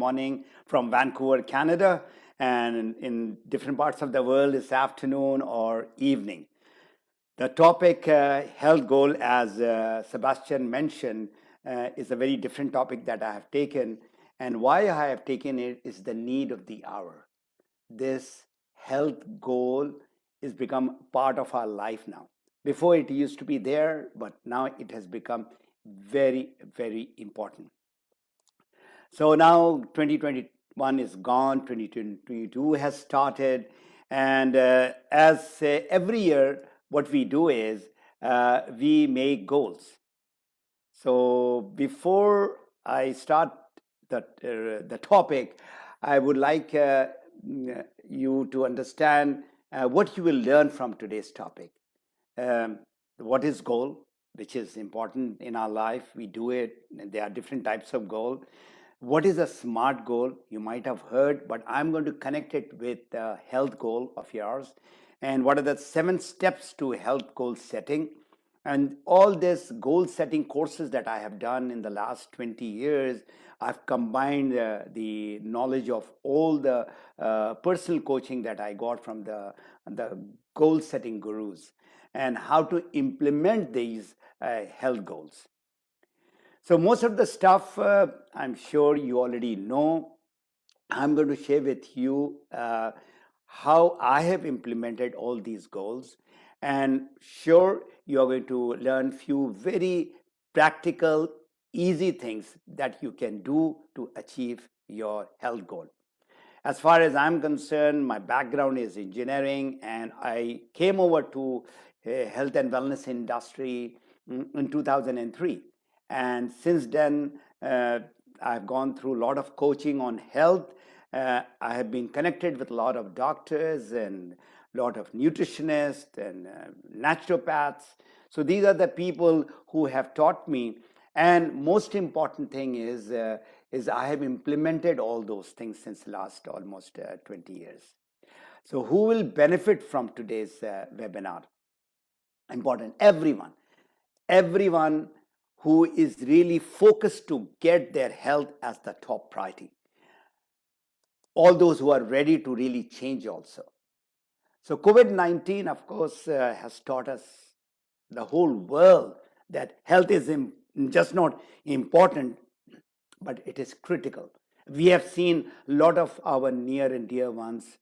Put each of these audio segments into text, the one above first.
morning from Vancouver, Canada, and in different parts of the world, it's afternoon or evening. The topic, health goal, as Sebastian mentioned, is a very different topic that I have taken. And why I have taken it is the need of the hour. This health goal is become part of our life now. Before it used to be there, but now it has become very, very important. So now 2021 is gone, 2022 has started, and as every year, what we do is we make goals. So before I start the topic, I would like you to understand what you will learn from today's topic. What is goal, which is important in our life. We do it. There are different types of goal. What is a SMART goal? You might have heard, but I'm going to connect it with the health goal of yours. And what are the 7 steps to health goal setting? And all this goal setting courses that I have done in the last 20 years, I've combined the knowledge of all the personal coaching that I got from the goal setting gurus and how to implement these health goals. So most of the stuff I'm sure you already know. I'm going to share with you how I have implemented all these goals, and sure you are going to learn few very practical, easy things that you can do to achieve your health goal. As far as I'm concerned, my background is engineering, and I came over to health and wellness industry in 2003. And since then, I've gone through a lot of coaching on health. I have been connected with a lot of doctors and a lot of nutritionists and naturopaths. So these are the people who have taught me. And most important thing is I have implemented all those things since last almost 20 years. So who will benefit from today's webinar? Important, everyone who is really focused to get their health as the top priority. All those who are ready to really change also. So COVID-19, of course, has taught us, the whole world, that health is just not important, but it is critical. We have seen a lot of our near and dear ones,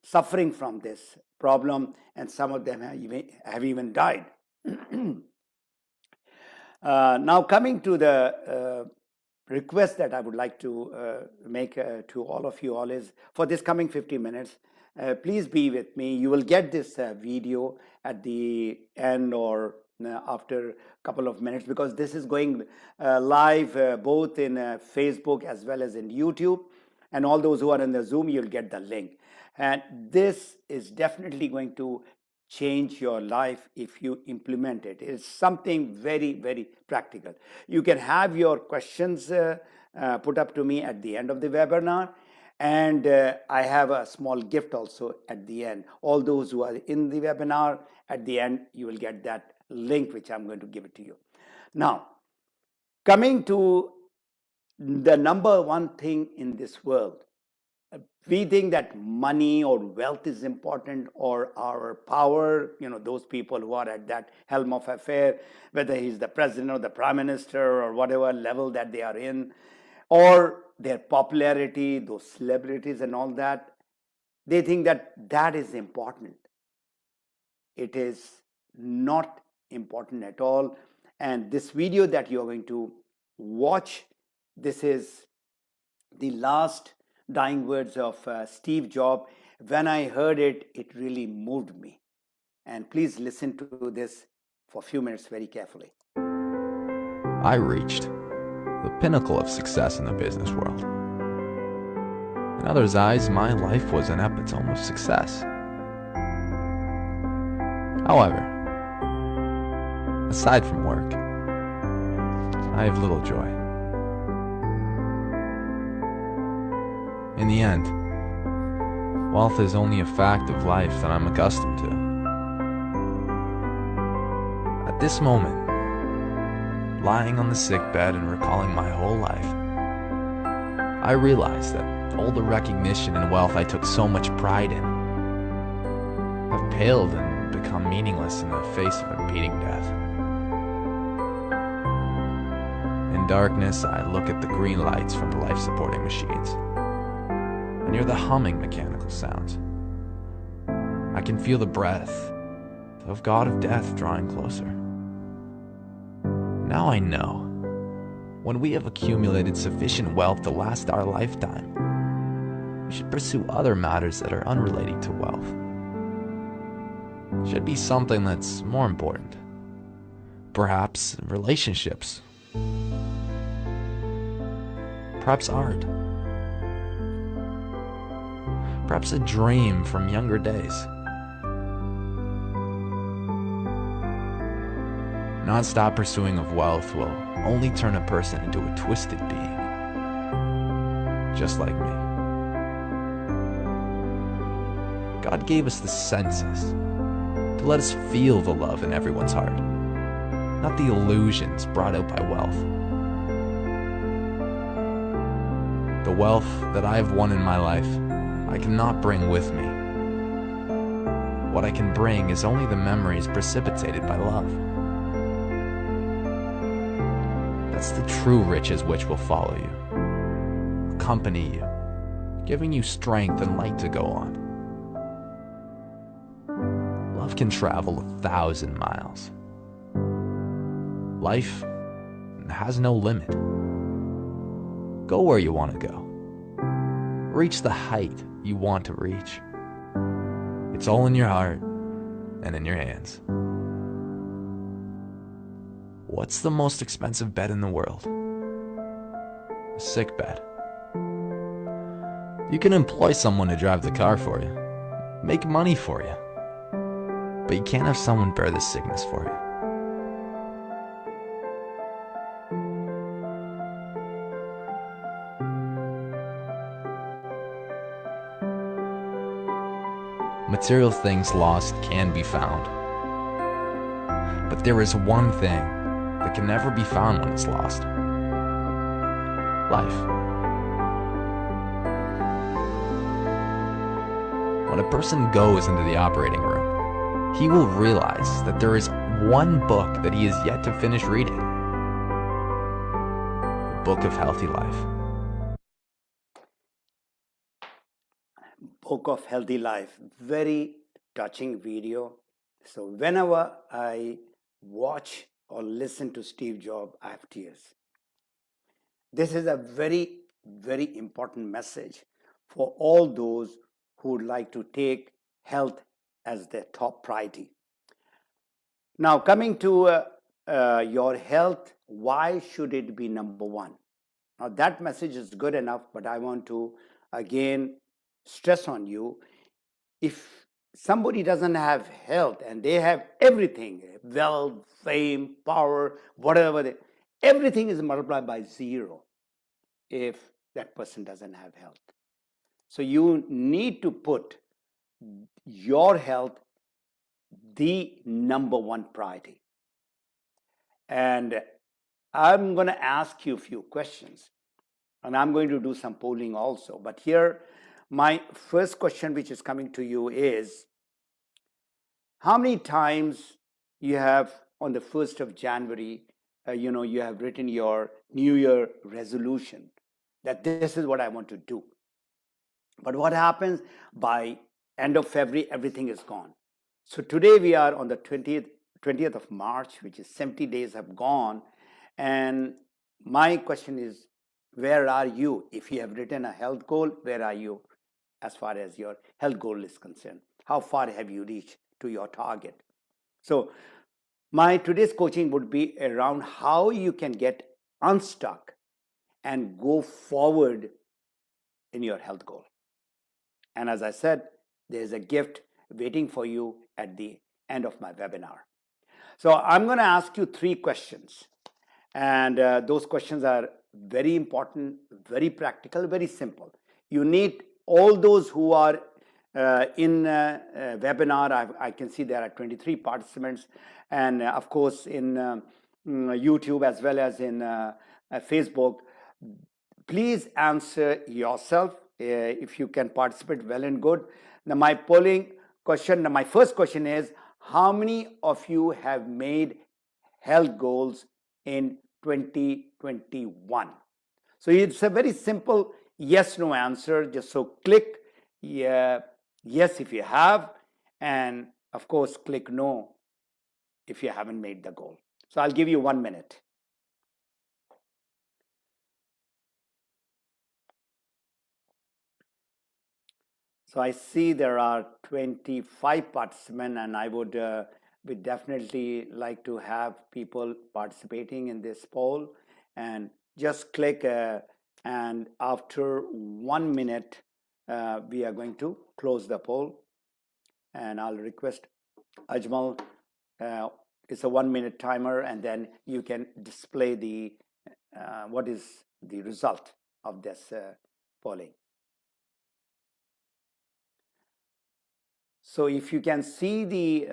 suffering from this problem, and some of them have even died. Now coming to the request that I would like to make to all of you all is, for this coming 50 minutes, please be with me. You will get this video at the end or after a couple of minutes, because this is going live both in Facebook as well as in YouTube. And all those who are in the Zoom, you'll get the link. And this is definitely going to change your life if you implement it. It's something very, very practical. You can have your questions put up to me at the end of the webinar. And I have a small gift also at the end. All those who are in the webinar, at the end, you will get that link, which I'm going to give it to you. Now, coming to the number one thing in this world, we think that money or wealth is important, or our power, those people who are at that helm of affair, whether he's the president or the prime minister or whatever level that they are in, or their popularity, those celebrities and all that, they think that that is important. It is not important at all. And this video that you're going to watch, this is the last dying words of Steve Jobs. When I heard it, it really moved me. And please listen to this for a few minutes very carefully. I reached the pinnacle of success in the business world. In others' eyes, my life was an epitome of success. However, aside from work, I have little joy. In the end, wealth is only a fact of life that I'm accustomed to. At this moment, lying on the sick bed and recalling my whole life, I realized that all the recognition and wealth I took so much pride in have paled and become meaningless in the face of impending death. In darkness, I look at the green lights from the life-supporting machines and hear the humming mechanical sounds. I can feel the breath of God of Death drawing closer. Now I know, when we have accumulated sufficient wealth to last our lifetime, we should pursue other matters that are unrelated to wealth. It should be something that's more important. Perhaps relationships. Perhaps art. Perhaps a dream from younger days. Non-stop pursuing of wealth will only turn a person into a twisted being, just like me. God gave us the senses to let us feel the love in everyone's heart, not the illusions brought out by wealth. The wealth that I have won in my life, I cannot bring with me. What I can bring is only the memories precipitated by love. That's the true riches which will follow you, accompany you, giving you strength and light to go on. Love can travel 1,000 miles. Life has no limit. Go where you want to go. Reach the height you want to reach. It's all in your heart and in your hands. What's the most expensive bed in the world? A sick bed. You can employ someone to drive the car for you, make money for you, but you can't have someone bear the sickness for you. Material things lost can be found, but there is one thing that can never be found when it's lost. Life. When a person goes into the operating room, he will realize that there is one book that he has yet to finish reading. The Book of Healthy Life. Book of Healthy Life. Very touching video. So whenever I watch or listen to Steve Jobs, I have tears. This is a very, very important message for all those who would like to take health as their top priority. Now, coming to your health, why should it be number one? Now, that message is good enough, but I want to again stress on you, if somebody doesn't have health and they have everything, wealth, fame, power, whatever, everything is multiplied by 0 if that person doesn't have health. So you need to put your health the number one priority. And I'm going to ask you a few questions, and I'm going to do some polling also. But here, my first question which is coming to you is, how many times you have on the 1st of January, you have written your New Year resolution that this is what I want to do. But what happens by end of February, everything is gone. So today we are on the 20th of March, which is 70 days have gone. And my question is, where are you? If you have written a health goal, where are you as far as your health goal is concerned? How far have you reached to your target? So my today's coaching would be around how you can get unstuck and go forward in your health goal. And as I said, there's a gift waiting for you at the end of my webinar. So I'm going to ask you 3 questions. And those questions are very important, very practical, very simple. You need all those who are in webinar. I can see there are 23 participants. And of course, in YouTube as well as in Facebook, please answer yourself. If you can participate, well and good. Now, my polling question, my first question is, how many of you have made health goals in 2021? So it's a very simple yes no answer. Just so click yes if you have, and of course click no if you haven't made the goal. So I'll give you 1 minute. So I see there are 25 participants, and I would definitely like to have people participating in this poll. And just click, and after 1 minute, we are going to close the poll. And I'll request Ajmal. It's a 1 minute timer, and then you can display the what is the result of this polling. So if you can see the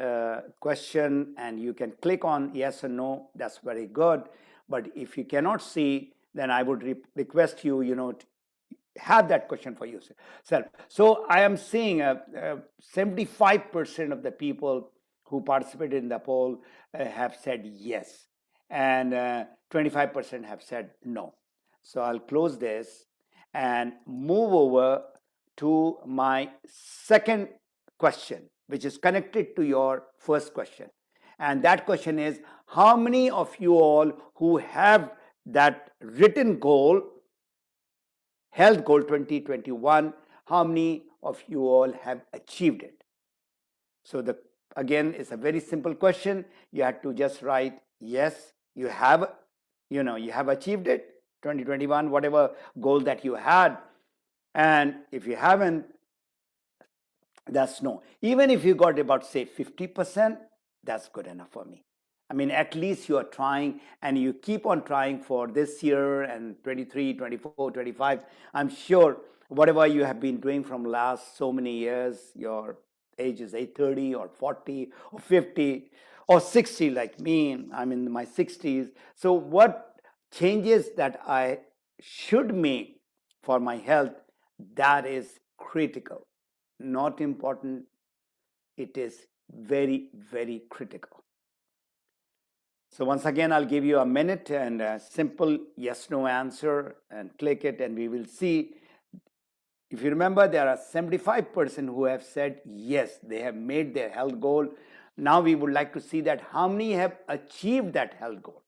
question and you can click on yes or no, that's very good. But if you cannot see, then I would request you, to have that question for yourself. So I am seeing 75% of the people who participated in the poll have said yes, and 25% have said no. So I'll close this and move over to my second question, which is connected to your first question. And that question is, how many of you all who have that written goal, health goal 2021, how many of you all have achieved it? So again, it's a very simple question. You have to just write yes, you have achieved it, 2021, whatever goal that you had. And if you haven't, that's no. Even if you got about, say, 50%, that's good enough for me. I mean, at least you are trying, and you keep on trying for this year and 23, 24, 25. I'm sure whatever you have been doing from last so many years, your age is 30 or 40 or 50 or 60 like me. I'm in my 60s. So what changes that I should make for my health, that is critical. Not important, it is very, very critical. So once again, I'll give you a minute and a simple yes no answer, and click it, and we will see. If you remember, there are 75% who have said yes, they have made their health goal. Now we would like to see that how many have achieved that health goal.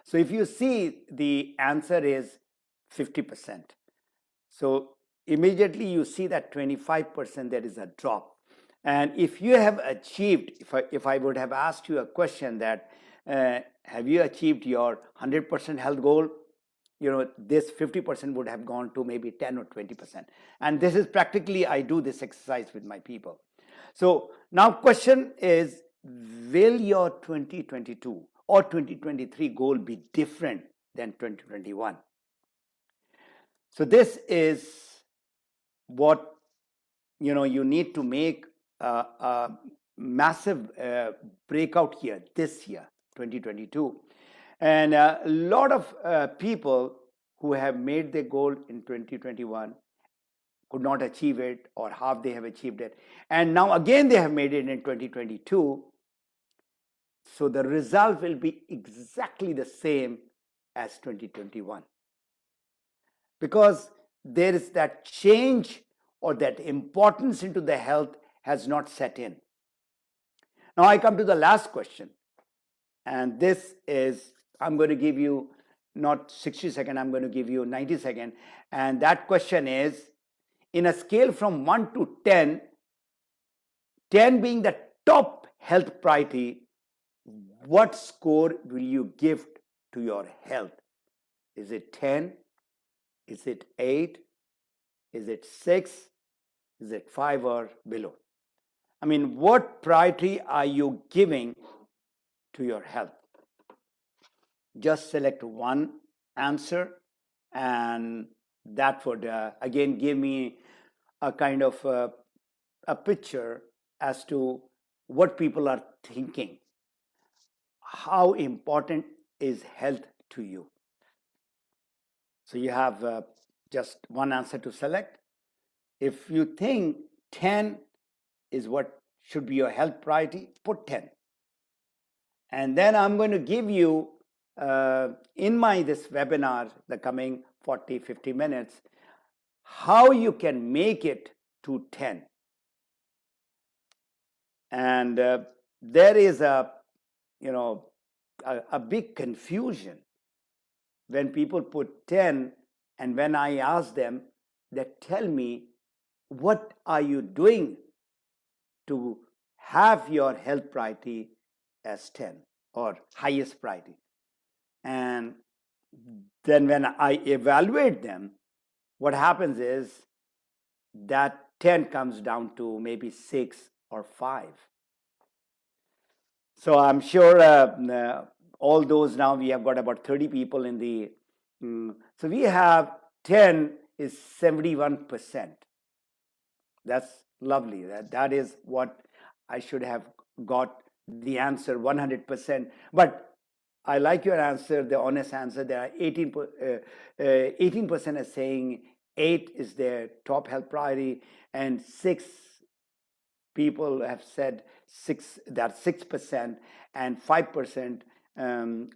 So if you see, the answer is 50%. So immediately you see that 25% there is a drop. And if you have achieved, if I would have asked you a question that have you achieved your 100% health goal, this 50% would have gone to maybe 10 or 20%. And this is practically, I do this exercise with my people. So now question is, will your 2022 or 2023 goal be different than 2021? So this is what you need to make a massive breakout here this year, 2022. And a lot of people who have made their goal in 2021 could not achieve it, or half they have achieved it. And now again they have made it in 2022. So the result will be exactly the same as 2021. Because there is that change or that importance into the health has not set in. Now I come to the last question. And this is, I'm going to give you not 60 seconds, I'm going to give you 90 seconds. And that question is, in a scale from 1 to 10, 10 being the top health priority, what score will you give to your health? Is it 10? Is it 8? Is it 6? Is it 5 or below? I mean, what priority are you giving to your health? Just select one answer, and that would again give me a kind of a picture as to what people are thinking. How important is health to you? So you have just one answer to select. If you think 10 is what should be your health priority, put 10. And then I'm going to give you in my this webinar, the coming 40, 50 minutes, how you can make it to 10. And there is a big confusion when people put 10, and when I ask them, they tell me, what are you doing to have your health priority as 10 or highest priority? And then when I evaluate them, what happens is that 10 comes down to maybe 6 or 5. So I'm sure all those, now we have got about 30 people in the, so we have 10 is 71%. That's lovely. That is what I should have got the answer 100%. But I like your answer, the honest answer. There are 18% is saying 8 is their top health priority, and 6 people have said 6, that's 6%, and 5%,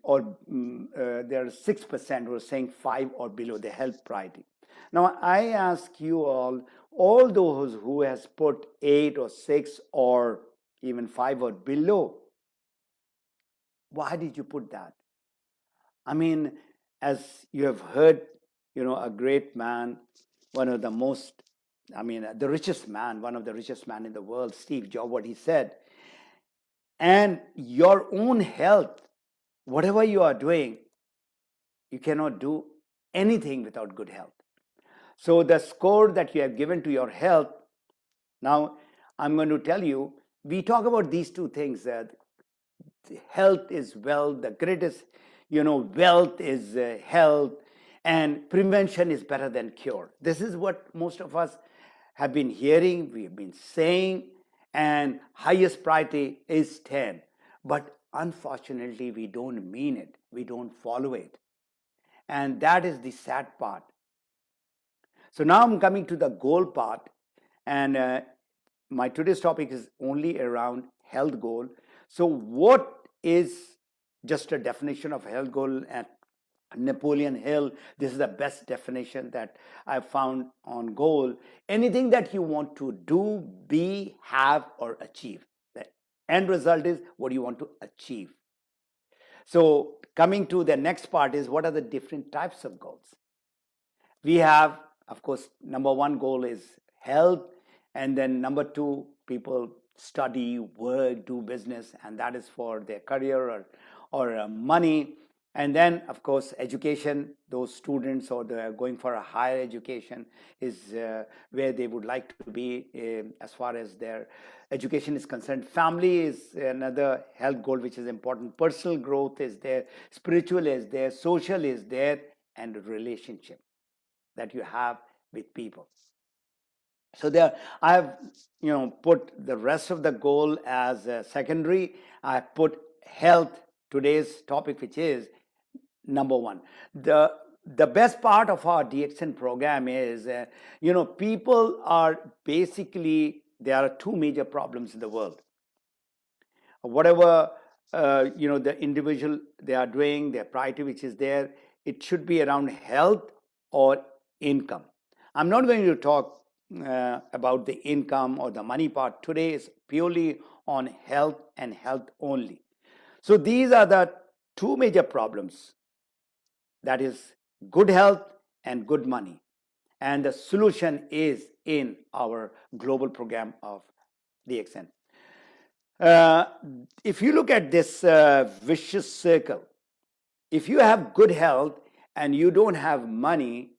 or there are 6% who are saying 5 or below the health priority. Now I ask you all those who has put 8 or 6 or even 5 or below, why did you put that? I mean, as you have heard, a great man, one of the most, the richest man, one of the richest men in the world, Steve Jobs, what he said. And your own health, whatever you are doing, you cannot do anything without good health. So the score that you have given to your health, now I'm going to tell you, we talk about these two things, that health is wealth, the greatest, wealth is health, and prevention is better than cure. This is what most of us have been hearing, we have been saying, and highest priority is 10. But unfortunately, we don't mean it, we don't follow it. And that is the sad part. So now I'm coming to the goal part, and my today's topic is only around health goal. So what is just a definition of health goal? And Napoleon Hill, this is the best definition that I found on goal. Anything that you want to do, be, have, or achieve. The end result is what you want to achieve. So coming to the next part is, what are the different types of goals? We have, of course, number one goal is health, and then number two, people study, work, do business, and that is for their career or money. And then, of course, education, those students or they're going for a higher education is where they would like to be as far as their education is concerned. Family is another health goal which is important. Personal growth is there, spiritual is there, social is there, and relationship that you have with people. So there, I have put the rest of the goal as secondary. I put health, today's topic, which is number one. The best part of our DXN program is, people are basically, there are two major problems in the world. Whatever, the individual they are doing, their priority which is there, it should be around health or income. I'm not going to talk about the income or the money part. Today is purely on health and health only. So these are the two major problems. That is good health and good money. And the solution is in our global program of DXN. If you look at this vicious circle, if you have good health and you don't have money,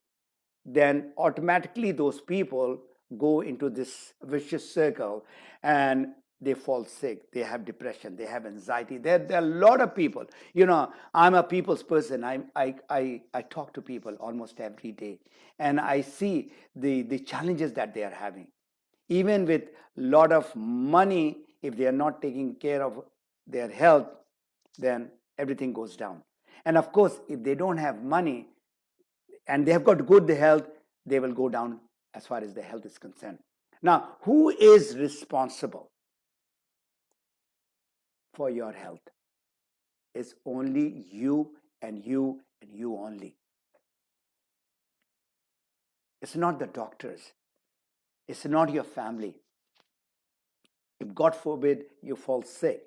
then automatically those people go into this vicious circle and they fall sick, they have depression, they have anxiety. There are a lot of people. I'm a people's person. I talk to people almost every day, and I see the challenges that they are having. Even with a lot of money, if they are not taking care of their health, then everything goes down. And of course, if they don't have money, and they have got good health, they will go down as far as the health is concerned. Now, who is responsible for your health? It's only you and you and you only. It's not the doctors. It's not your family. If God forbid you fall sick,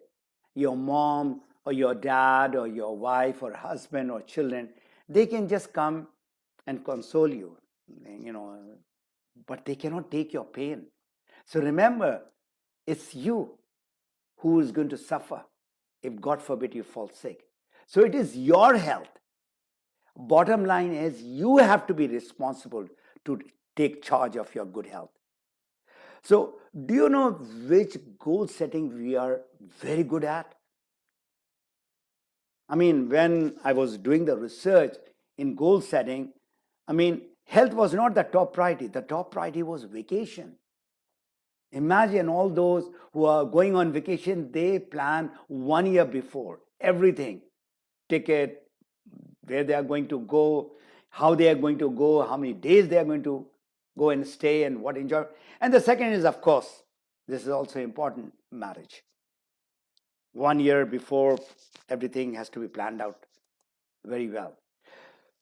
your mom or your dad or your wife or husband or children, they can just come and console you, but they cannot take your pain. So remember, it's you who is going to suffer if God forbid you fall sick. So it is your health. Bottom line is you have to be responsible to take charge of your good health. So do you know which goal setting we are very good at? I mean, when I was doing the research in goal setting, health was not the top priority. The top priority was vacation. Imagine all those who are going on vacation, they plan 1 year before everything, ticket, where they are going to go, how they are going to go, how many days they are going to go and stay, and what enjoy. And the second is, of course, this is also important, marriage. 1 year before, everything has to be planned out very well.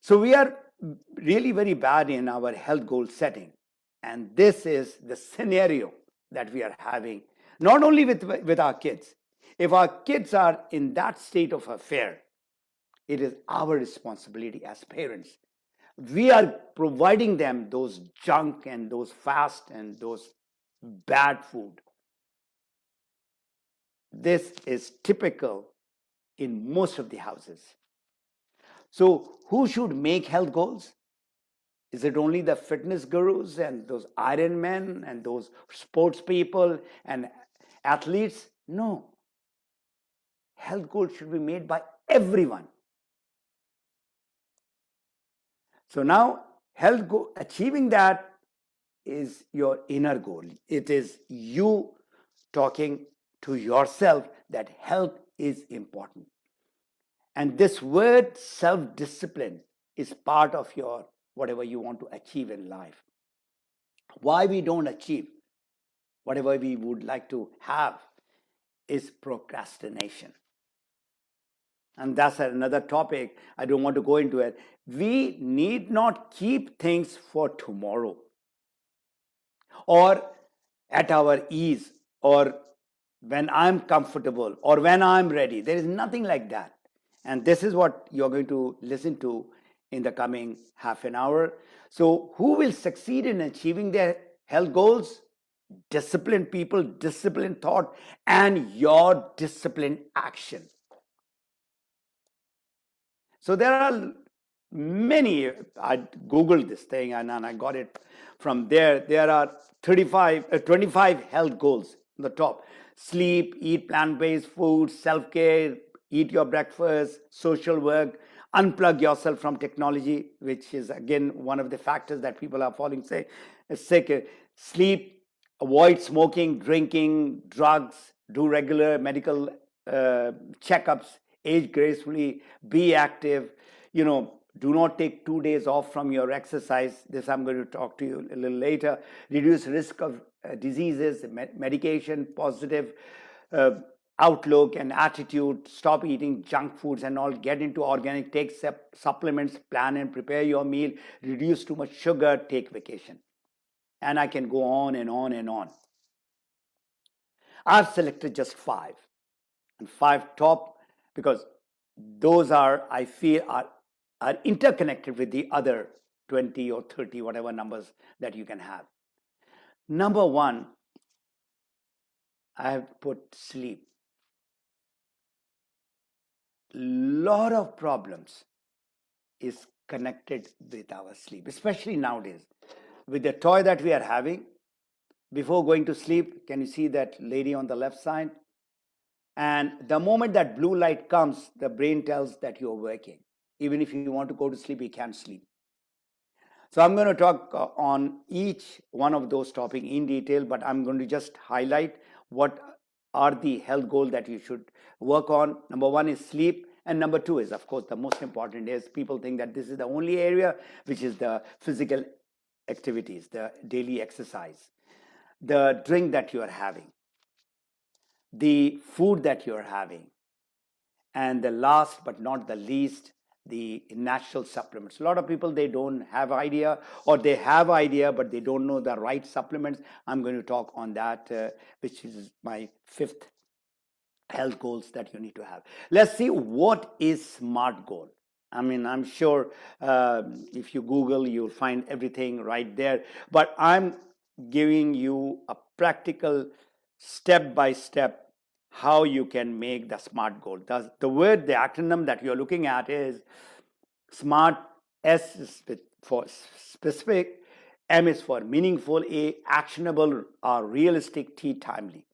So we are really very bad in our health goal setting. And this is the scenario that we are having, not only with our kids. If our kids are in that state of affair, it is our responsibility as parents. We are providing them those junk and those fast and those bad food. This is typical in most of the houses. So who should make health goals? Is it only the fitness gurus and those Iron Men and those sports people and athletes? No. Health goals should be made by everyone. So now, health goal, achieving that is your inner goal. It is you talking to yourself that health is important. And this word self-discipline is part of your whatever you want to achieve in life. Why we don't achieve whatever we would like to have is procrastination. And that's another topic. I don't want to go into it. We need not keep things for tomorrow or at our ease or when I'm comfortable or when I'm ready. There is nothing like that. And this is what you're going to listen to in the coming half an hour. So who will succeed in achieving their health goals? Disciplined people, disciplined thought, and your disciplined action. So there are many, I Googled this thing and I got it from there. There are 25 health goals on the top. Sleep, eat plant-based food, self-care, eat your breakfast, social work, unplug yourself from technology, which is again one of the factors that people are falling sick. Sleep, avoid smoking, drinking, drugs, do regular medical checkups, age gracefully, be active, do not take 2 days off from your exercise. This I'm going to talk to you a little later. Reduce risk of diseases, medication, positive outlook and attitude, stop eating junk foods and all, get into organic, take supplements, plan and prepare your meal, reduce too much sugar, take vacation. And I can go on and on and on. I've selected just 5. And 5 top because those are, I feel, are interconnected with the other 20 or 30, whatever numbers that you can have. Number 1, I have put sleep. Lot of problems is connected with our sleep, especially nowadays. With the toy that we are having, before going to sleep, can you see that lady on the left side? And the moment that blue light comes, the brain tells that you're working. Even if you want to go to sleep, you can't sleep. So I'm going to talk on each one of those topics in detail, but I'm going to just highlight what are the health goals that you should work on. Number 1 is sleep. And number two is, of course, the most important is people think that this is the only area, which is the physical activities, the daily exercise, the drink that you are having, the food that you're having, and the last but not the least, the natural supplements. A lot of people, they don't have idea, or they have idea but they don't know the right supplements. I'm going to talk on that, which is my fifth health goals that you need to have. Let's see, what is SMART goal. I mean, I'm sure if you Google, you'll find everything right there, but I'm giving you a practical step by step how you can make the SMART goal. The word, the acronym that you're looking at is SMART. S is for specific, M is for meaningful, A actionable, or realistic, T timely.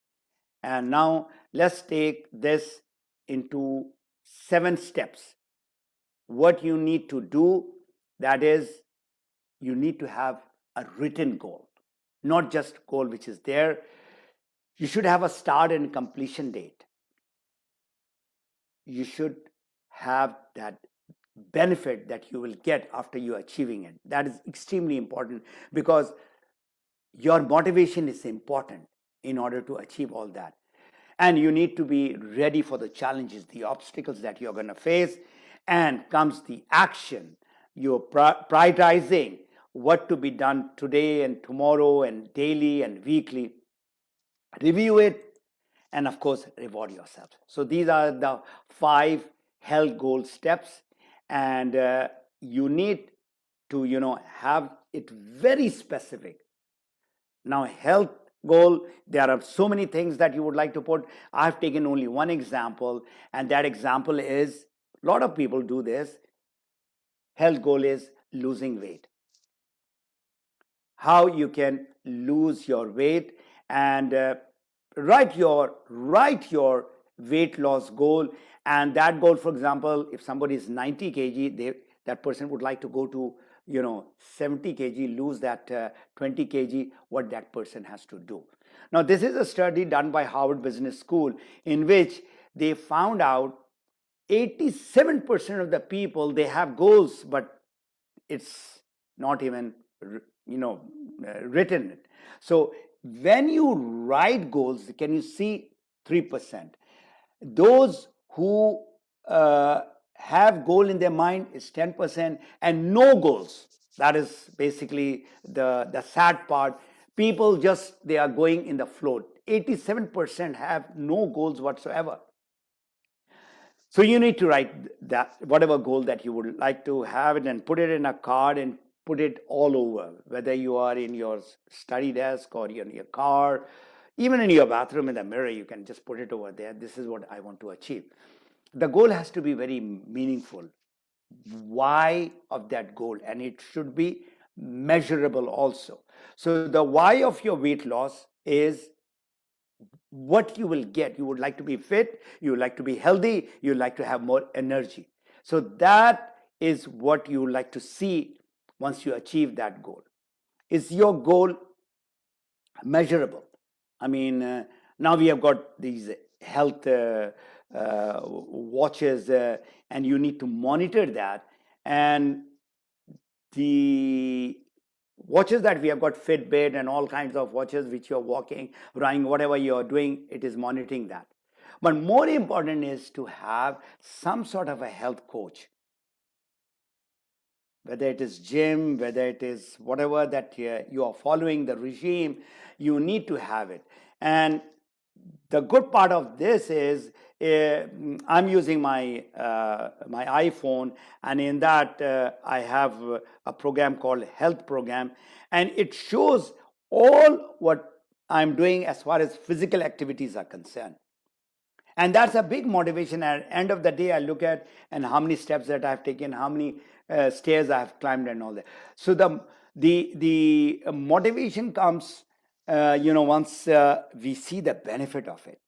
And now let's take this into 7 steps. What you need to do, that is, you need to have a written goal, not just goal which is there. You should have a start and completion date. You should have that benefit that you will get after you achieving it. That is extremely important, because your motivation is important in order to achieve all that. And you need to be ready for the challenges, the obstacles that you're going to face. And comes the action. You're prioritizing what to be done today and tomorrow and daily and weekly. Review it, and of course, reward yourself. So these are the 5 health goal steps, and you need to have it very specific. Now, health goal, there are so many things that you would like to put. I've taken only one example, and that example is, a lot of people do this. Health goal is losing weight. How you can lose your weight, and write your weight loss goal. And that goal, for example, if somebody is 90 kg, that person would like to go to 70 kg, lose that 20 kg, what that person has to do. Now, this is a study done by Harvard Business School, in which they found out 87% of the people, they have goals, but it's not even written. So when you write goals, can you see 3%? Those who have goal in their mind is 10%, and no goals. That is basically the sad part. People they are going in the flow. 87% have no goals whatsoever. So you need to write that, whatever goal that you would like to have it, and put it in a card and put it all over, whether you are in your study desk or in your car, even in your bathroom, in the mirror, you can just put it over there. This is what I want to achieve. The goal has to be very meaningful. Why of that goal, and it should be measurable also. So the why of your weight loss is what you will get. You would like to be fit, you would like to be healthy, you would like to have more energy. So that is what you would like to see once you achieve that goal. Is your goal measurable? I mean, now we have got these health watches, and you need to monitor that. And the watches that we have got, Fitbit and all kinds of watches, which you're walking, running, whatever you're doing, it is monitoring that. But more important is to have some sort of a health coach, whether it is gym, whether it is whatever that you are following, the regime, you need to have it. And the good part of this is, I'm using my iPhone, and in that I have a program called Health Program, and it shows all what I'm doing as far as physical activities are concerned. And that's a big motivation. At the end of the day, I look at and how many steps that I've taken, how many stairs I've climbed, and all that. So the motivation comes, once we see the benefit of it.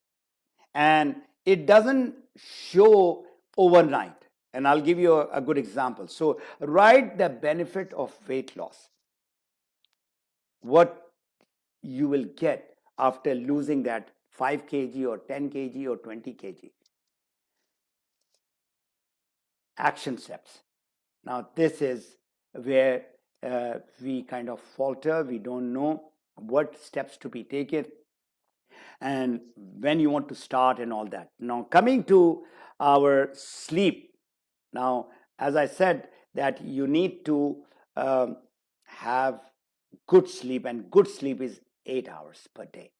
And it doesn't show overnight. And I'll give you a good example. So write the benefit of weight loss. What you will get after losing that 5 kg or 10 kg or 20 kg. action steps. Now, this is where we kind of falter. We don't know what steps to be taken and when you want to start and all that. Now, coming to our sleep. Now, as I said, that you need to have good sleep, and good sleep is 8 hours per day.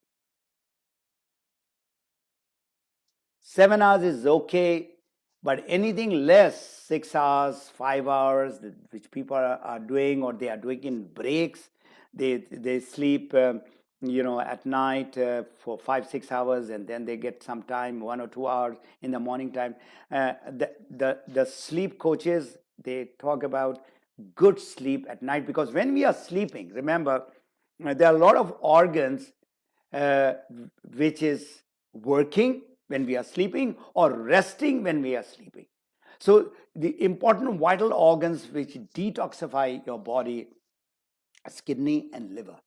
7 hours is okay, but anything less, 6 hours, 5 hours, which people are doing, or they are doing in breaks, they sleep, at night for 5-6 hours, and then they get some time, 1 or 2 hours in the morning time. The sleep coaches, they talk about good sleep at night, because when we are sleeping, remember, there are a lot of organs which is working when we are sleeping or resting when we are sleeping. So the important vital organs which detoxify your body is kidney and liver.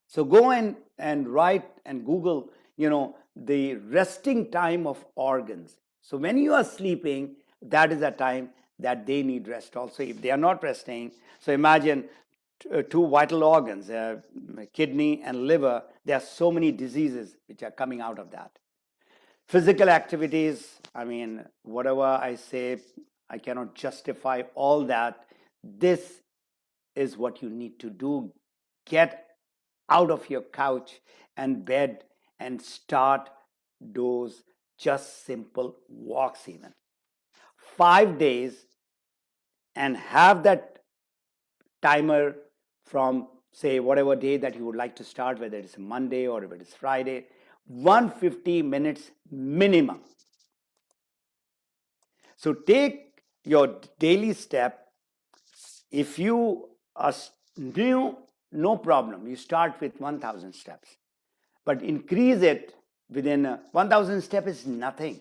So go and write and Google, the resting time of organs. So when you are sleeping, that is a time that they need rest also. If they are not resting, so imagine two vital organs, kidney and liver, there are so many diseases which are coming out of that. Physical activities, whatever I say, I cannot justify all that. This is what you need to do. Get out of your couch and bed and start those just simple walks, even 5 days, and have that timer from, say, whatever day that you would like to start, whether it's Monday or if it is Friday, 150 minutes minimum. So take your daily step. If you are new, no problem. You start with 1,000 steps, but increase it within 1,000 steps is nothing.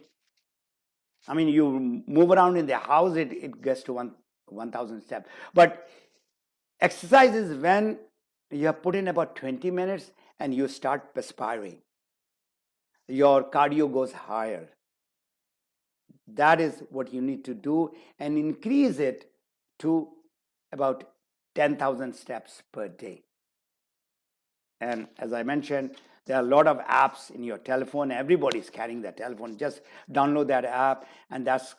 You move around in the house, it gets to 1,000 steps. But exercise is when you have put in about 20 minutes and you start perspiring. Your cardio goes higher. That is what you need to do, and increase it to about 10,000 steps per day. And as I mentioned, there are a lot of apps in your telephone. Everybody's carrying that telephone. Just download that app, and that's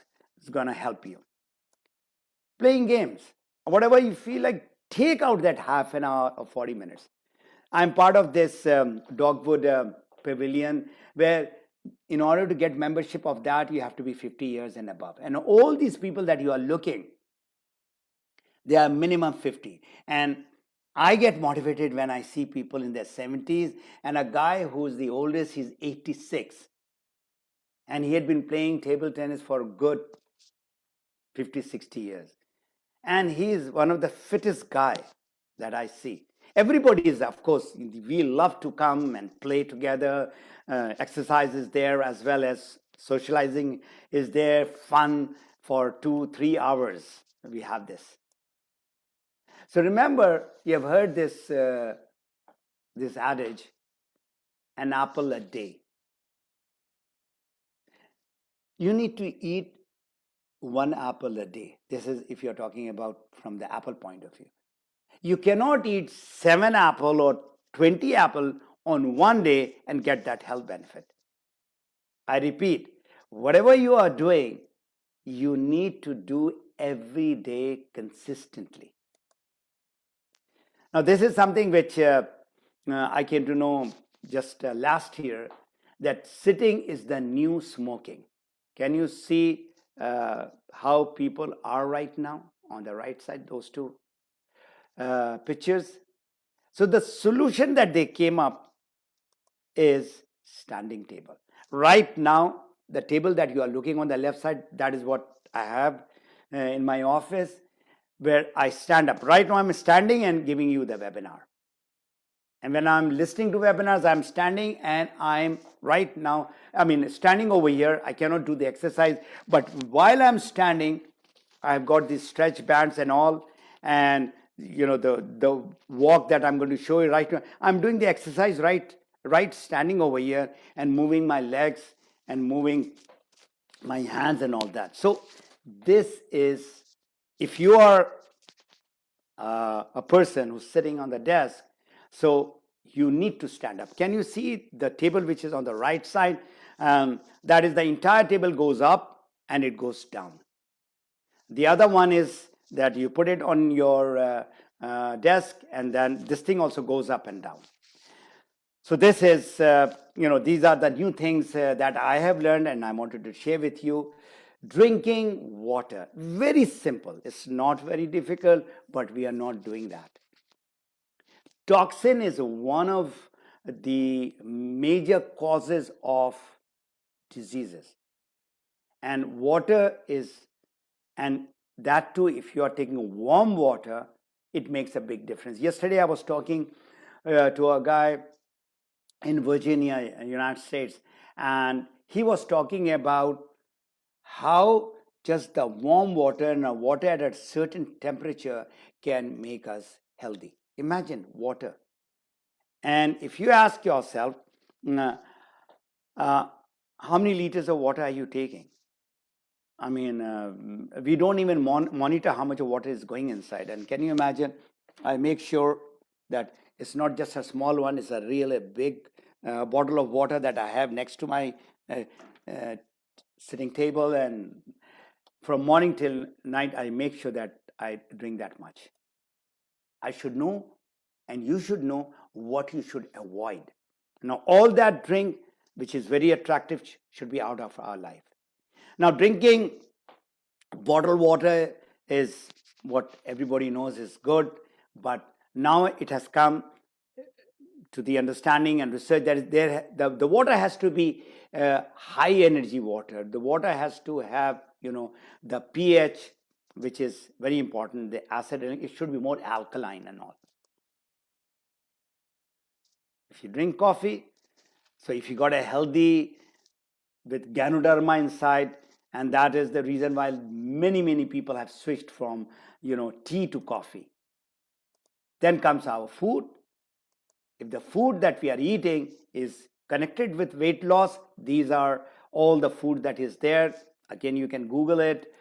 going to help you. Playing games, whatever you feel like, take out that half an hour or 40 minutes. I'm part of this Dogwood Pavilion, where in order to get membership of that, you have to be 50 years and above. And all these people that you are looking, they are minimum 50. And I get motivated when I see people in their 70s, and a guy who's the oldest, he's 86. And he had been playing table tennis for a good 50, 60 years. And he's one of the fittest guy that I see. Everybody is, of course, we love to come and play together. Exercise is there, as well as socializing is there, fun for 2-3 hours. We have this. So remember, you have heard this adage, an apple a day. You need to eat 1 apple a day. This is if you're talking about from the apple point of view. You cannot eat 7 apple or 20 apple on one day and get that health benefit. I repeat, whatever you are doing, you need to do every day consistently. Now, this is something which I came to know just last year, that sitting is the new smoking. Can you see how people are right now on the right side, those two pictures? So the solution that they came up is standing table. Right now, the table that you are looking on the left side, that is what I have in my office, where I stand up. Right now I'm standing and giving you the webinar. And when I'm listening to webinars, I'm standing, and I'm right now, standing over here. I cannot do the exercise, but while I'm standing, I've got these stretch bands and all, and the walk that I'm going to show you right now, I'm doing the exercise right standing over here and moving my legs and moving my hands and all that. So This is, if you are a person who's sitting on the desk, so you need to stand up. Can you see the table which is on the right side? That is, the entire table goes up and it goes down. The other one is that you put it on your desk, and then this thing also goes up and down. So this is, these are the new things that I have learned and I wanted to share with you. Drinking water, very simple. It's not very difficult, but we are not doing that. Toxin is one of the major causes of diseases. And water is, and that too, if you are taking warm water, it makes a big difference. Yesterday I was talking to a guy in Virginia, United States, and he was talking about how just the warm water and water at a certain temperature can make us healthy. Imagine water. And if you ask yourself, how many liters of water are you taking? I mean, we don't even monitor how much of water is going inside. And can you imagine? I make sure that it's not just a small one, it's a really big bottle of water that I have next to my sitting table. And from morning till night, I make sure that I drink that much. I should know, and you should know what you should avoid. Now, all that drink, which is very attractive, should be out of our life. Now, drinking bottled water is what everybody knows is good, but now it has come to the understanding and research that the water has to be high energy water. The water has to have, the pH, which is very important, the acid, it should be more alkaline and all. If you drink coffee, so if you got a healthy with Ganoderma inside, and that is the reason why many people have switched from tea to coffee. Then comes our food. If the food that we are eating is connected with weight loss, these are all the food that is there. Again, you can Google it.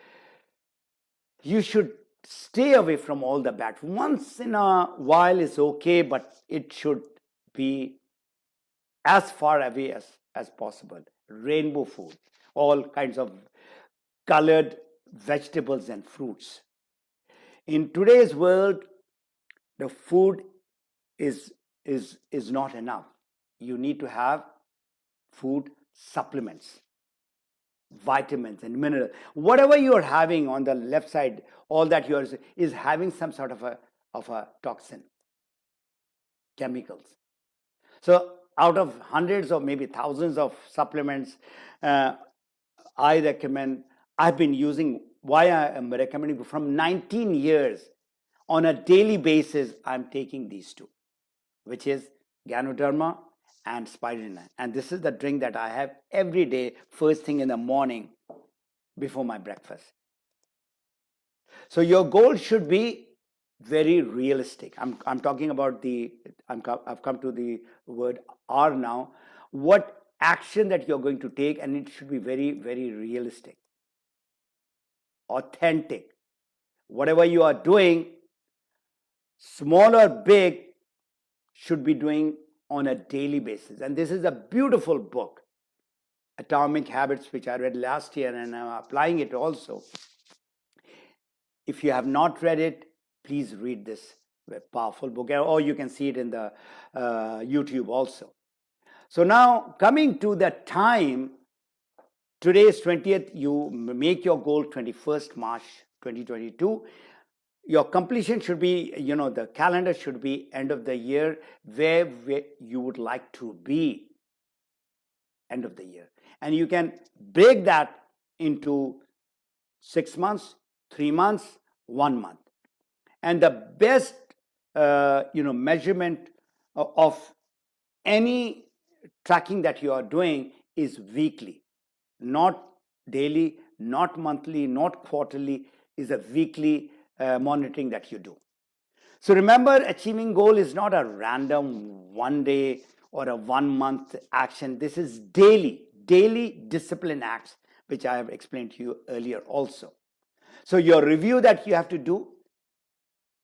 You should stay away from all the bad. Once in a while is okay, but it should be as far away as possible. Rainbow food, all kinds of colored vegetables and fruits. In today's world, the food is not enough. You need to have food supplements, vitamins and minerals. Whatever you are having on the left side, all that yours is having some sort of a toxin, chemicals. So out of hundreds or maybe thousands of supplements, I recommend, I've been using, why I am recommending from 19 years on a daily basis, I'm taking these two, which is Ganoderma and Spirulina. And this is the drink that I have every day, first thing in the morning before my breakfast. So your goal should be very realistic. I'm talking about I've come to the word R now. What action that you're going to take, and it should be very, very realistic, authentic. Whatever you are doing, small or big, should be doing on a daily basis. And this is a beautiful book, Atomic Habits, which I read last year, and I'm applying it also. If you have not read it, please read this powerful book, or you can see it in the YouTube also. So now, coming to the time, today is 20th, you make your goal 21st March 2022. Your completion should be, the calendar should be end of the year, where you would like to be end of the year. And you can break that into 6 months, 3 months, 1 month. And the best, measurement of any tracking that you are doing is weekly, not daily, not monthly, not quarterly, is a weekly monitoring that you do. So remember, achieving goal is not a random 1 day or a 1 month action. This is daily discipline acts, which I have explained to you earlier also. So your review that you have to do,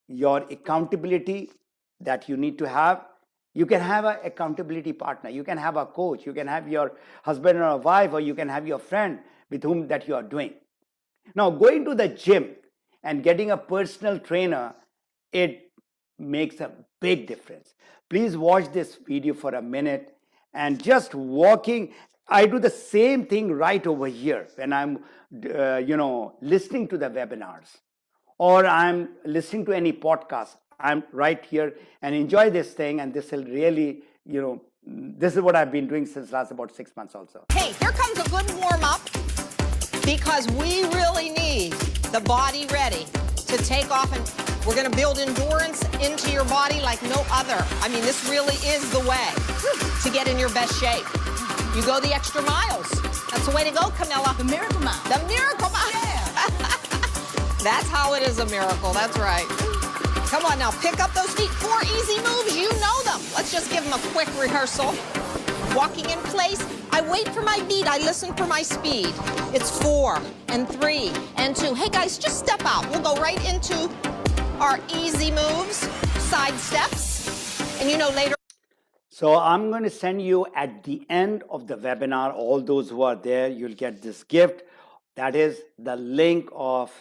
your accountability that you need to have, you can have an accountability partner, you can have a coach, you can have your husband or a wife, or you can have your friend with whom that you are doing. Now, going to the gym and getting a personal trainer, it makes a big difference. Please watch this video for a minute and just walking. I do the same thing right over here when I'm, listening to the webinars, or I'm listening to any podcast. I'm right here and enjoy this thing, and this will really, this is what I've been doing since last about 6 months also. Hey, here comes a good warm-up because we really need the body ready to take off, and we're going to build endurance into your body like no other. I mean, this really is the way to get in your best shape. You go the extra miles. That's the way to go, Camilla. The miracle mile. The miracle mile. Yeah. That's how it is a miracle. That's right. Come on now, pick up those feet. 4 easy moves. You know them. Let's just give them a quick rehearsal. Walking in place. I wait for my beat. I listen for my speed. It's 4 and 3 and 2. Hey guys, just step out. We'll go right into our easy moves, side steps. And later. So I'm going to send you at the end of the webinar, all those who are there, you'll get this gift. That is the link of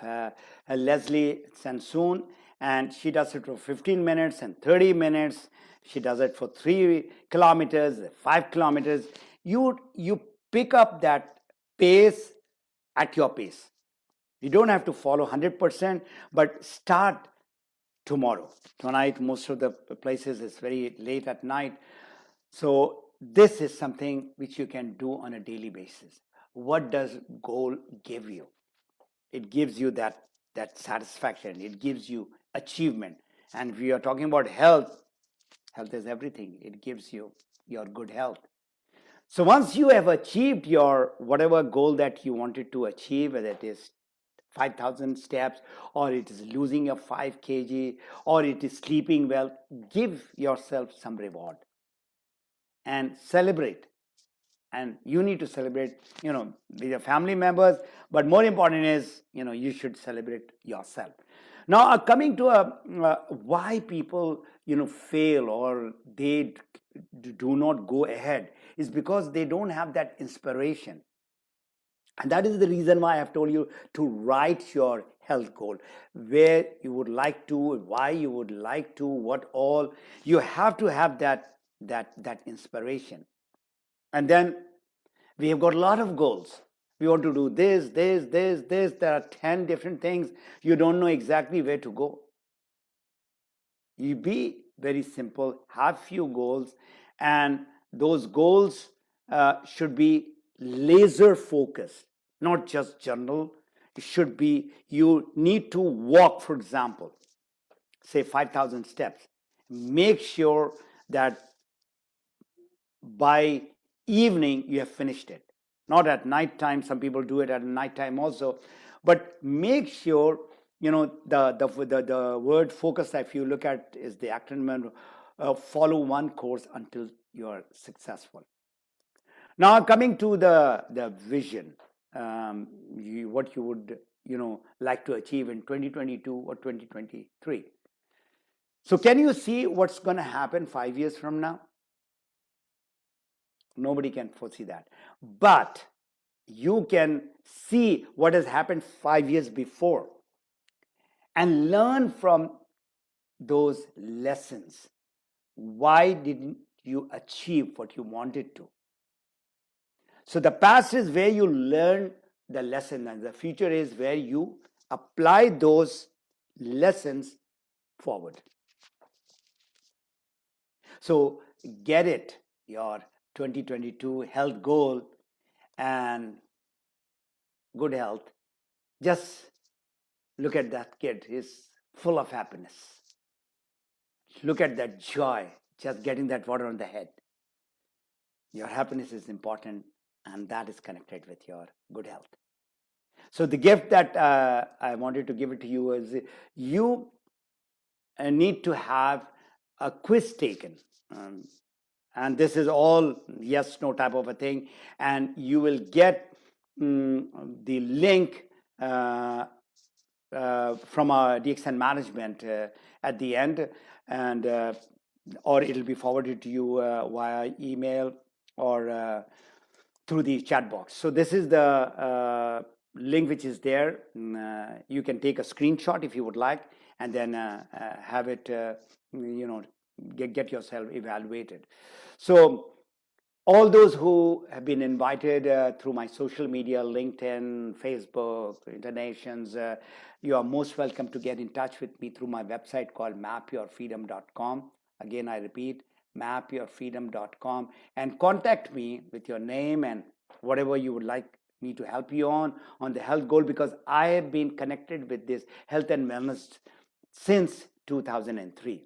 Leslie Sansoon, and she does it for 15 minutes and 30 minutes. She does it for 3 kilometers, 5 kilometers. You pick up that pace at your pace. You don't have to follow 100%, but start tomorrow. Tonight, most of the places, it's very late at night. So this is something which you can do on a daily basis. What does goal give you? It gives you that satisfaction. It gives you achievement. And if we are talking about health, health is everything. It gives you your good health. So once you have achieved your whatever goal that you wanted to achieve, whether it is 5,000 steps, or it is losing a 5 kg, or it is sleeping well, give yourself some reward and celebrate. And you need to celebrate, with your family members, but more important is, you should celebrate yourself. Now, coming to why people, fail or they do not go ahead is because they don't have that inspiration. And that is the reason why I have told you to write your health goal, where you would like to, why you would like to, what all. You have to have that inspiration. And then we have got a lot of goals. We want to do this. There are 10 different things. You don't know exactly where to go. You be very simple, have few goals, and those goals should be laser focused, not just general. It should be, you need to walk, for example, say 5,000 steps. Make sure that by evening you have finished it. Not at night time. Some people do it at night time also. But make sure, the word focus, if you look at, is the acronym, follow one course until you are successful. Now, coming to the vision, what you would, like to achieve in 2022 or 2023. So can you see what's going to happen 5 years from now? Nobody can foresee that. But you can see what has happened 5 years before and learn from those lessons. Why didn't you achieve what you wanted to? So the past is where you learn the lesson, and the future is where you apply those lessons forward. So get it, your 2022 health goal and good health. Just look at that kid. He's full of happiness. Look at that joy, just getting that water on the head. Your happiness is important, and that is connected with your good health. So the gift that I wanted to give it to you is, you need to have a quiz taken. And this is all yes, no type of a thing. And you will get the link from our DXN management at the end, and or it'll be forwarded to you via email or through the chat box. So this is the link which is there. You can take a screenshot if you would like, and then have it, get yourself evaluated. So all those who have been invited through my social media, LinkedIn, Facebook, Internations, you are most welcome to get in touch with me through my website called mapyourfreedom.com. Again, I repeat, mapyourfreedom.com, and contact me with your name and whatever you would like me to help you on the health goal, because I have been connected with this health and wellness since 2003.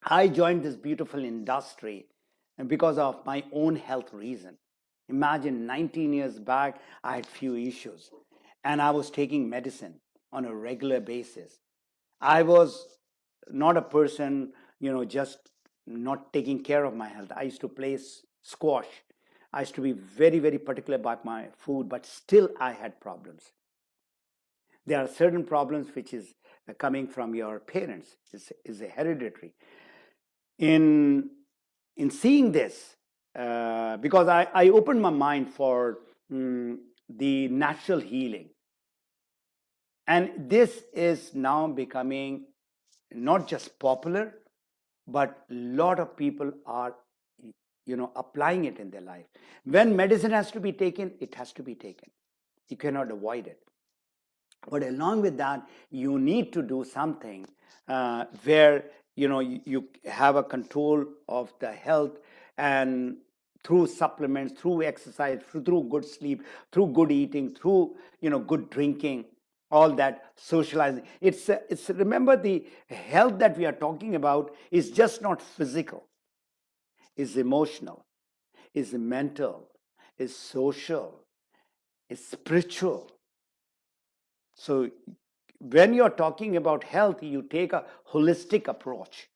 I joined this beautiful industry and because of my own health reason. Imagine 19 years back, I had few issues and I was taking medicine on a regular basis. I was not a person, just not taking care of my health. I used to play squash. I used to be very, very particular about my food, but still I had problems. There are certain problems which is coming from your parents, is hereditary. In seeing this, because I opened my mind for the natural healing. And this is now becoming not just popular, but a lot of people are applying it in their life. When medicine has to be taken, it has to be taken. You cannot avoid it. But along with that, you need to do something where you have a control of the health, and through supplements, through exercise, through good sleep, through good eating, through good drinking, all that socializing. It's remember, the health that we are talking about is just not physical. It's emotional, it's mental, it's social, it's spiritual. So when you're talking about health, you take a holistic approach.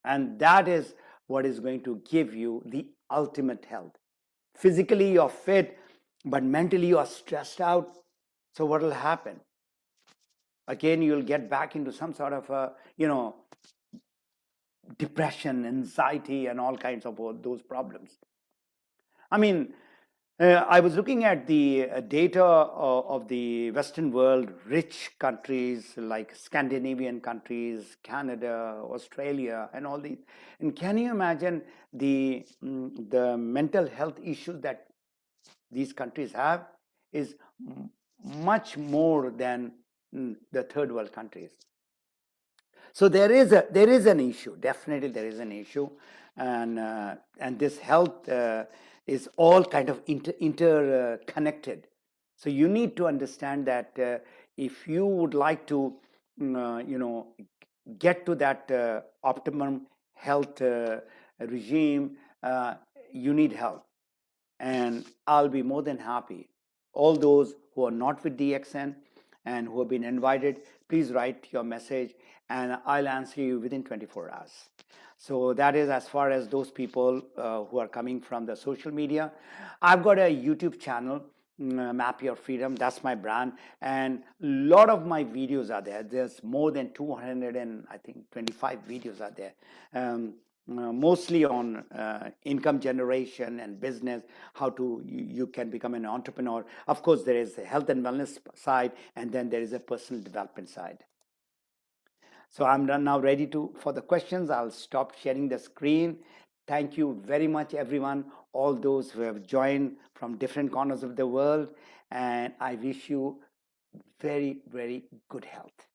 And that is what is going to give you the ultimate health. Physically, you're fit, but mentally, you are stressed out. So what will happen? Again, you'll get back into some sort of depression, anxiety, and all kinds of those problems. I mean, I was looking at the data of the Western world, rich countries like Scandinavian countries, Canada, Australia, and all these. And can you imagine the mental health issues that these countries have is much more than the third world countries. So there is an issue. Definitely there is an issue, and this health is all kind of interconnected. So you need to understand that if you would like to, get to that optimum health regime, you need help. And I'll be more than happy. All those who are not with DXN and who have been invited, please write your message and I'll answer you within 24 hours. So that is as far as those people who are coming from the social media. I've got a YouTube channel, Map Your Freedom. That's my brand. And a lot of my videos are there. There's more than 225 videos are there. Mostly on income generation and business, how to you can become an entrepreneur. Of course, there is a health and wellness side, and then there is a personal development side. So I'm now ready for the questions. I'll stop sharing the screen. Thank you very much, everyone, all those who have joined from different corners of the world, and I wish you very, very good health.